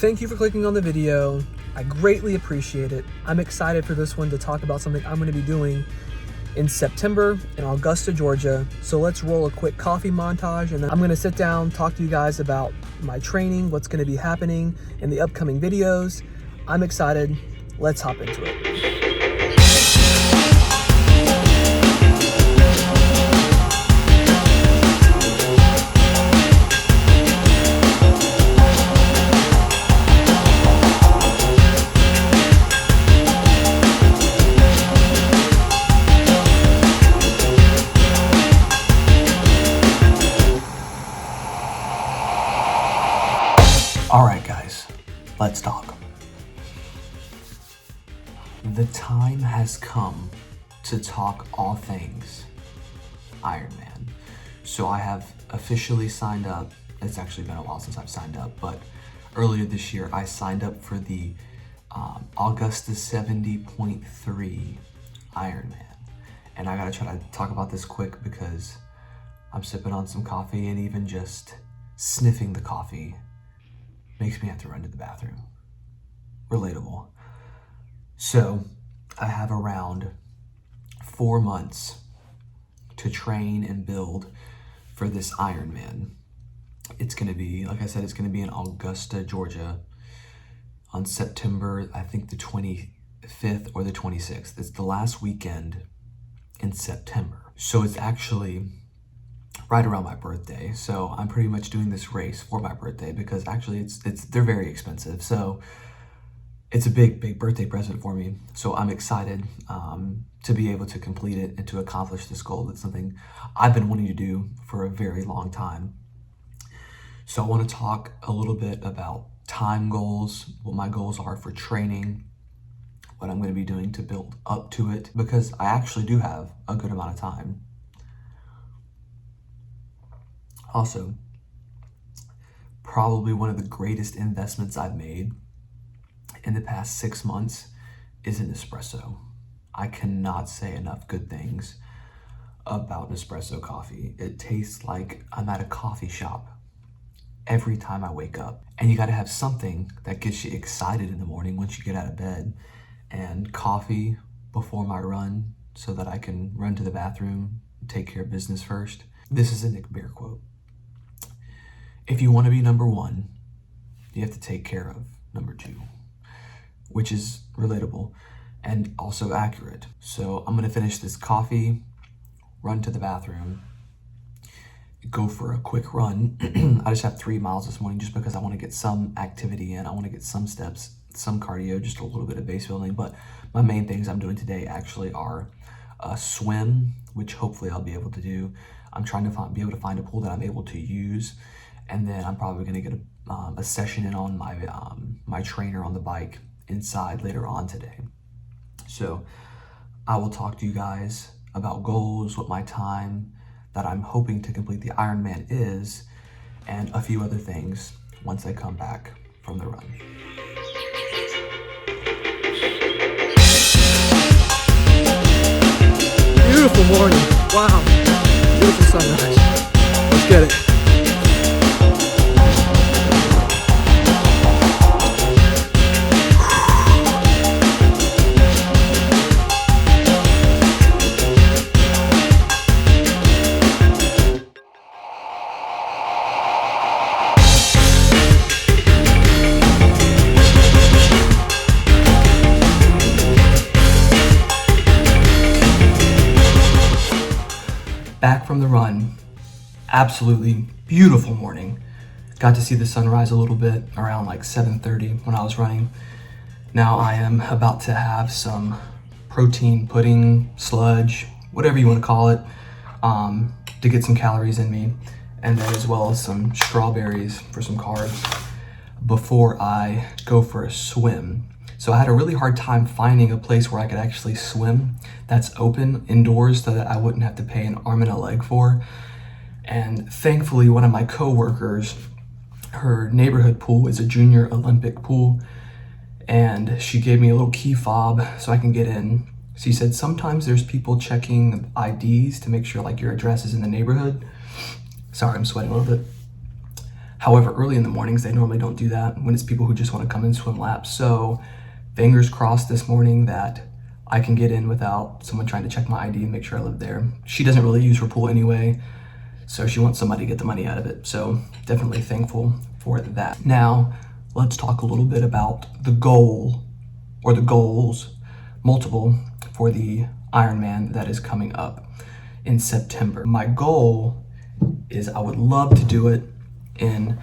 thank you for clicking on the video. I greatly appreciate it. I'm excited for this one to talk about something I'm going to be doing in September in Augusta, Georgia. So let's roll a quick coffee montage, and then I'm going to sit down, talk to you guys about my training, what's going to be happening in the upcoming videos. I'm excited. Let's hop into it. All right, guys, let's talk. The time has come to talk all things Ironman. So I have officially signed up. It's actually been a while since I've signed up, but earlier this year I signed up for the Augusta 70.3 Ironman. And I gotta try to talk about this quick because I'm sipping on some coffee, and even just sniffing the coffee makes me have to run to the bathroom. Relatable. So I have around 4 months to train and build for this Ironman. It's gonna be, like I said, it's gonna be in Augusta, Georgia on September, I think the 25th or the 26th. It's the last weekend in September. So it's actually right around my birthday. So I'm pretty much doing this race for my birthday because actually they're very expensive. So it's a big birthday present for me. So I'm excited to be able to complete it and to accomplish this goal. That's something I've been wanting to do for a very long time. So I want to talk a little bit about time goals, what my goals are for training, what I'm going to be doing to build up to it, because I actually do have a good amount of time. Also, probably one of the greatest investments I've made in the past 6 months is an espresso. I cannot say enough good things about Nespresso coffee. It tastes like I'm at a coffee shop every time I wake up. And you gotta have something that gets you excited in the morning once you get out of bed. And coffee before my run so that I can run to the bathroom and take care of business first. This is a Nick Bear quote. If you want to be number one, you have to take care of number two, which is relatable and also accurate. So I'm going to finish this coffee, run to the bathroom, go for a quick run. I just have 3 miles this morning just because I want to get some activity in. I want to get some steps, some cardio, just a little bit of base building. But my main things I'm doing today actually are a swim, which hopefully I'll be able to do. I'm trying to be able to find a pool that I'm able to use. And then I'm probably going to get a session in on my trainer on the bike inside later on today. So I will talk to you guys about goals, what my time that I'm hoping to complete the Ironman is, and a few other things once I come back from the run. Beautiful morning. Wow. Beautiful sunrise. Let's get it. Back from the run, absolutely beautiful morning. Got to see the sunrise a little bit around like 7:30 when I was running. Now I am about to have some protein pudding, sludge, whatever you want to call it, to get some calories in me, and then as well as some strawberries for some carbs before I go for a swim. So I had a really hard time finding a place where I could actually swim that's open indoors so that I wouldn't have to pay an arm and a leg for. And thankfully, one of my coworkers, her neighborhood pool is a junior Olympic pool, and she gave me a little key fob so I can get in. She said sometimes there's people checking IDs to make sure like your address is in the neighborhood. Sorry, I'm sweating a little bit. However, early in the mornings, they normally don't do that when it's people who just want to come and swim laps. So fingers crossed this morning that I can get in without someone trying to check my ID and make sure I live there. She doesn't really use her pool anyway, so she wants somebody to get the money out of it. So definitely thankful for that. Now, let's talk a little bit about the goal, or the goals, multiple, for the Ironman that is coming up in September. My goal is I would love to do it in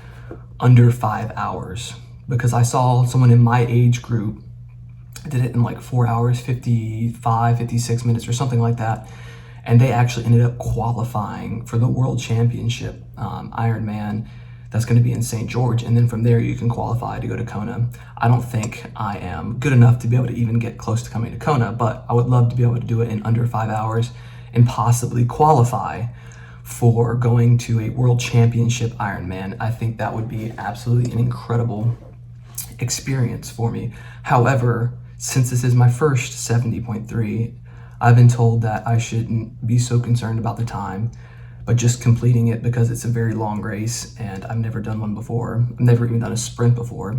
under 5 hours, because I saw someone in my age group did it in like 4 hours, 55, 56 minutes or something like that. And they actually ended up qualifying for the World Championship Ironman that's going to be in St. George. And then from there, you can qualify to go to Kona. I don't think I am good enough to be able to even get close to coming to Kona, but I would love to be able to do it in under 5 hours and possibly qualify for going to a World Championship Ironman. I think that would be absolutely an incredible experience for me. However, since this is my first 70.3, I've been told that I shouldn't be so concerned about the time, but just completing it, because it's a very long race and I've never done one before. I've never even done a sprint before,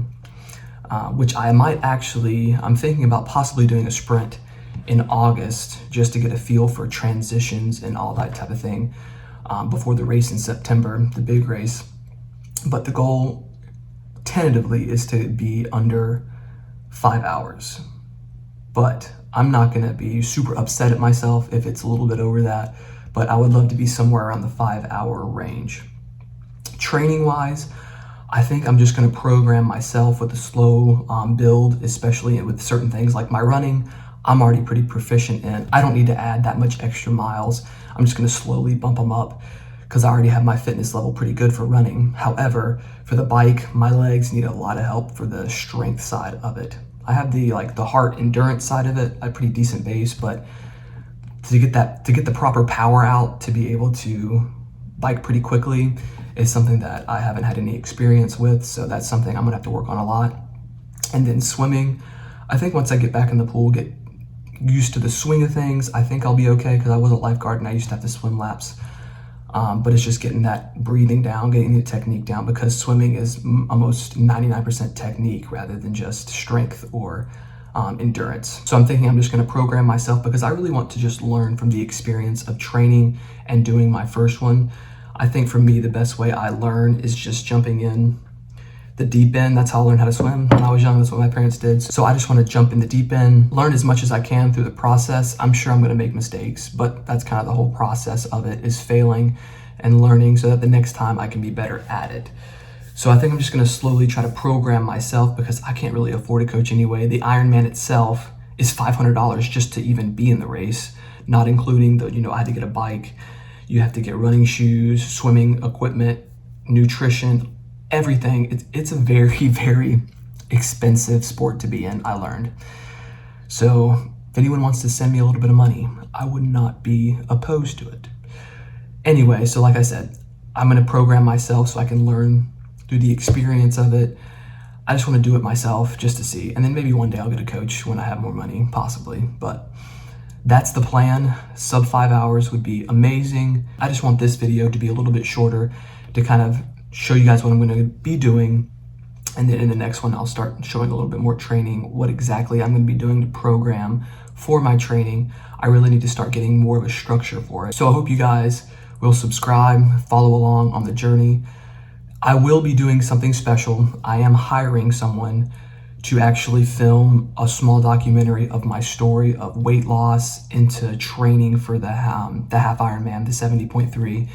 which I might actually, I'm thinking about possibly doing a sprint in August just to get a feel for transitions and all that type of thing before the race in September, the big race. But the goal tentatively is to be under 5 hours. But I'm not going to be super upset at myself if it's a little bit over that, but I would love to be somewhere around the 5 hour range. Training wise, I think I'm just going to program myself with a slow build, especially with certain things like my running. I'm already pretty proficient in. I don't need to add that much extra miles. I'm just going to slowly bump them up because I already have my fitness level pretty good for running. However, for the bike, my legs need a lot of help for the strength side of it. I have the heart endurance side of it, a pretty decent base, but to get the proper power out to be able to bike pretty quickly is something that I haven't had any experience with. So that's something I'm gonna have to work on a lot. And then swimming, I think once I get back in the pool, get used to the swing of things, I think I'll be okay, because I was a lifeguard and I used to have to swim laps. But it's just getting that breathing down, getting the technique down, because swimming is almost 99% technique rather than just strength or endurance. So I'm thinking I'm just going to program myself, because I really want to just learn from the experience of training and doing my first one. I think for me, the best way I learn is just jumping in the deep end. That's how I learned how to swim when I was young. That's what my parents did. So I just want to jump in the deep end, learn as much as I can through the process. I'm sure I'm going to make mistakes, but that's kind of the whole process of it, is failing and learning so that the next time I can be better at it. So I think I'm just going to slowly try to program myself, because I can't really afford a coach anyway. The Ironman itself is $500 just to even be in the race, not including the, I had to get a bike. You have to get running shoes, swimming equipment, nutrition, everything. It's a very, very expensive sport to be in, I learned. So if anyone wants to send me a little bit of money, I would not be opposed to it. Anyway, so like I said, I'm going to program myself so I can learn through the experience of it. I just want to do it myself just to see. And then maybe one day I'll get a coach when I have more money, possibly. But that's the plan. Sub 5 hours would be amazing. I just want this video to be a little bit shorter to kind of show you guys what I'm going to be doing. And then in the next one, I'll start showing a little bit more training, what exactly I'm going to be doing to program for my training. I really need to start getting more of a structure for it. So I hope you guys will subscribe, follow along on the journey. I will be doing something special. I am hiring someone to actually film a small documentary of my story of weight loss into training for the half Ironman, the 70.3.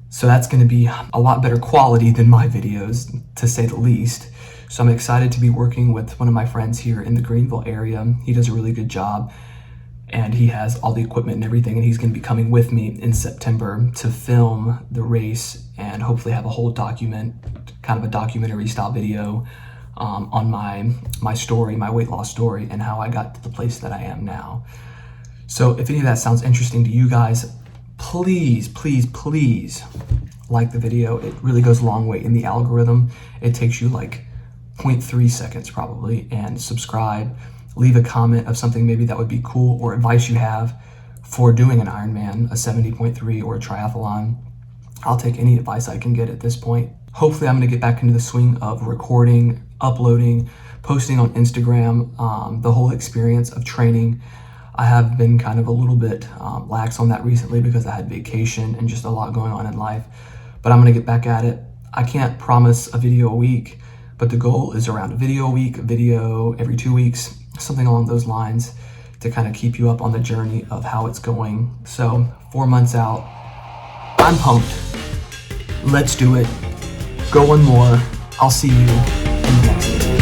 So that's going to be a lot better quality than my videos, to say the least. So I'm excited to be working with one of my friends here in the Greenville area. He does a really good job, and he has all the equipment and everything, and he's going to be coming with me in September to film the race and hopefully have a whole kind of a documentary style video on my story, my weight loss story, and how I got to the place that I am now. So if any of that sounds interesting to you guys, please, please, please like the video. It really goes a long way in the algorithm. It takes you like 0.3 seconds probably, and subscribe. Leave a comment of something maybe that would be cool, or advice you have for doing an Ironman, a 70.3 or a triathlon. I'll take any advice I can get at this point. hopefully I'm going to get back into the swing of recording, uploading, posting on Instagram, the whole experience of training. I have been kind of a little bit lax on that recently because I had vacation and just a lot going on in life, but I'm going to get back at it. I can't promise a video a week, but the goal is around a video a week, a video every 2 weeks, something along those lines, to kind of keep you up on the journey of how it's going. So 4 months out, I'm pumped. Let's do it. Go one more. I'll see you in the next video.